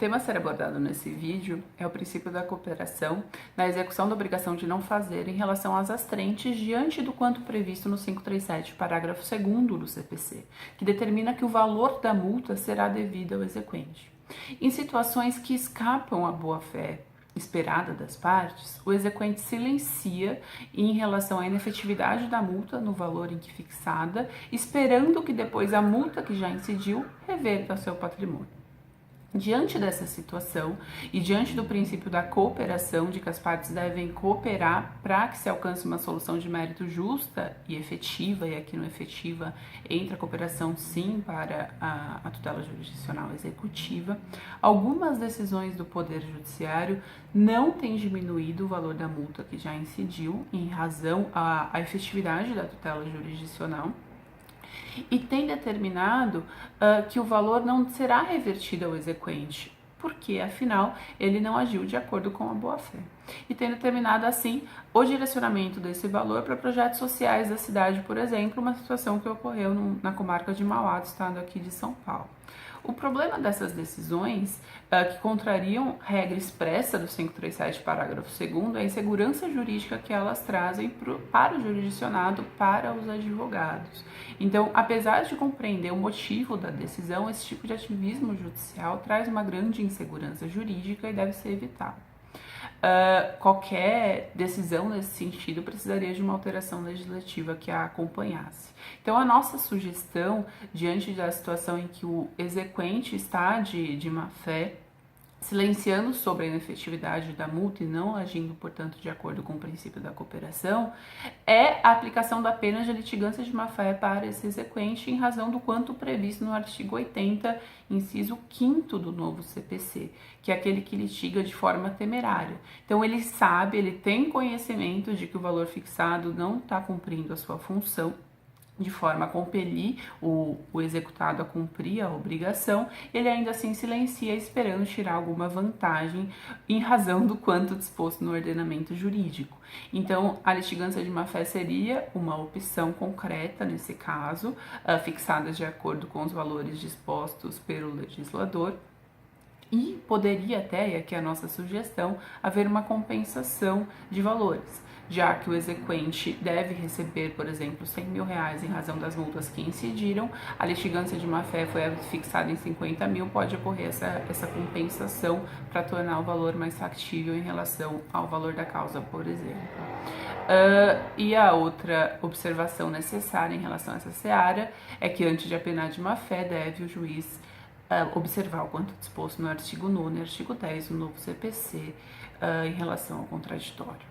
tema a ser abordado nesse vídeo é o princípio da cooperação na execução da obrigação de não fazer em relação às astrentes diante do quanto previsto no 537, parágrafo 2º do CPC, que determina que o valor da multa será devido ao exequente. Em situações que escapam à boa-fé esperada das partes, o exequente silencia em relação à inefetividade da multa no valor em que fixada, esperando que depois a multa que já incidiu reverta ao seu patrimônio. Diante dessa situação e diante do princípio da cooperação, de que as partes devem cooperar para que se alcance uma solução de mérito justa e efetiva, e aqui no efetiva entra a cooperação sim para a tutela jurisdicional executiva, algumas decisões do Poder Judiciário não têm diminuído o valor da multa que já incidiu em razão à efetividade da tutela jurisdicional, e tem determinado que o valor não será revertido ao exequente, porque, afinal, ele não agiu de acordo com a boa-fé. E tem determinado, assim, o direcionamento desse valor para projetos sociais da cidade, por exemplo, uma situação que ocorreu na comarca de Mauá, do estado aqui de São Paulo. O problema dessas decisões, que contrariam regra expressa do 537, parágrafo 2º, é a insegurança jurídica que elas trazem para o jurisdicionado, para os advogados. Então, apesar de compreender o motivo da decisão, esse tipo de ativismo judicial traz uma grande insegurança jurídica e deve ser evitado. Qualquer decisão nesse sentido precisaria de uma alteração legislativa que a acompanhasse. Então, a nossa sugestão, diante da situação em que o exequente está de má-fé, silenciando sobre a inefetividade da multa e não agindo, portanto, de acordo com o princípio da cooperação, é a aplicação da pena de litigância de má-fé para esse exequente em razão do quanto previsto no artigo 80, inciso 5º do novo CPC, que é aquele que litiga de forma temerária. Então, ele sabe, ele tem conhecimento de que o valor fixado não está cumprindo a sua função, de forma a compelir o executado a cumprir a obrigação, ele ainda assim silencia, esperando tirar alguma vantagem em razão do quanto disposto no ordenamento jurídico. Então, a litigância de má-fé seria uma opção concreta nesse caso, fixada de acordo com os valores dispostos pelo legislador. E poderia até, e aqui é a nossa sugestão, haver uma compensação de valores, já que o exequente deve receber, por exemplo, R$100 mil em razão das multas que incidiram, a litigância de má-fé foi fixada em 50 mil, pode ocorrer essa compensação para tornar o valor mais factível em relação ao valor da causa, por exemplo. E a outra observação necessária em relação a essa seara é que antes de apenar de má-fé, deve o juiz observar o quanto disposto no artigo 9º e artigo 10 do novo CPC em relação ao contraditório.